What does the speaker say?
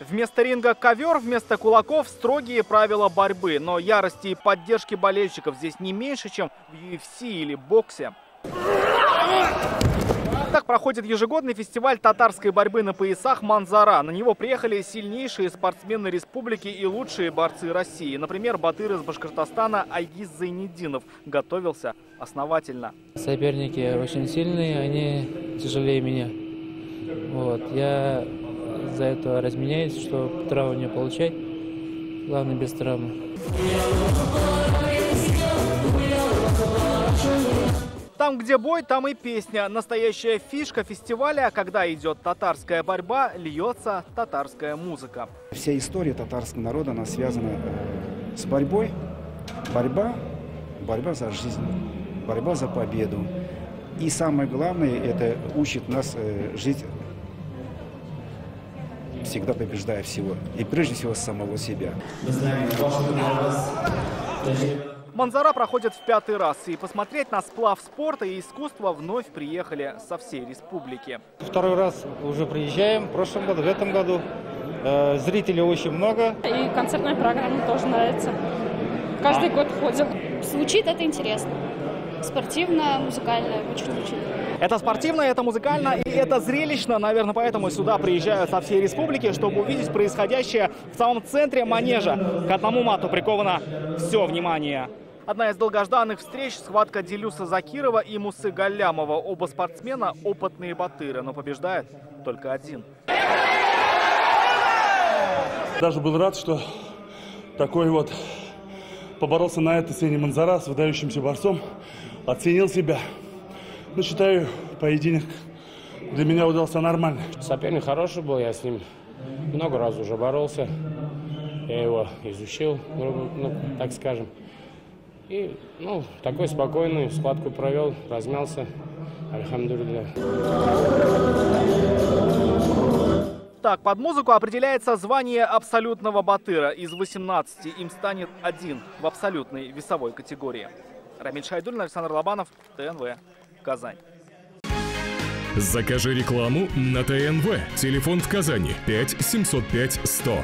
Вместо ринга ковер, вместо кулаков строгие правила борьбы. Но ярости и поддержки болельщиков здесь не меньше, чем в UFC или боксе. Так проходит ежегодный фестиваль татарской борьбы на поясах «Манзара». На него приехали сильнейшие спортсмены республики и лучшие борцы России. Например, батыр из Башкортостана Айгиз Зайнетдинов готовился основательно. Соперники очень сильные, они тяжелее меня. Я за это разменяюсь, чтобы травму не получать. Главное, без травмы. Там, где бой, там и песня. Настоящая фишка фестиваля, когда идет татарская борьба, льется татарская музыка. Вся история татарского народа, она связана с борьбой. Борьба за жизнь, борьба за победу. И самое главное, это учит нас жить, всегда побеждая всего. И прежде всего самого себя. «Манзара» проходит в 5-й раз, и посмотреть на сплав спорта и искусства вновь приехали со всей республики. Второй раз уже приезжаем, в прошлом году, в этом году. Зрителей очень много. И концертная программа тоже нравится. Каждый год ходим. Звучит это интересно. Спортивно, музыкально, очень звучит. Это спортивно, это музыкально и это зрелищно. Наверное, поэтому сюда приезжают со всей республики, чтобы увидеть происходящее в самом центре манежа. К одному мату приковано все внимание. Одна из долгожданных встреч – схватка Дилюса Закирова и Мусы Галлямова. Оба спортсмена – опытные батыры, но побеждает только один. Даже был рад, что такой вот поборолся на этой сцене Манзара с выдающимся борцом, оценил себя. Но считаю, поединок для меня удался нормально. Соперник хороший был, я с ним много раз уже боролся. Я его изучил, так скажем. И, такой спокойный, схватку провел, размялся. Альхамдулилля. Так, под музыку определяется звание абсолютного батыра. Из 18 им станет один в абсолютной весовой категории. Рамиль Шайдуллин, Александр Лобанов, ТНВ, Казань. Закажи рекламу на ТНВ. Телефон в Казани 5 705 100.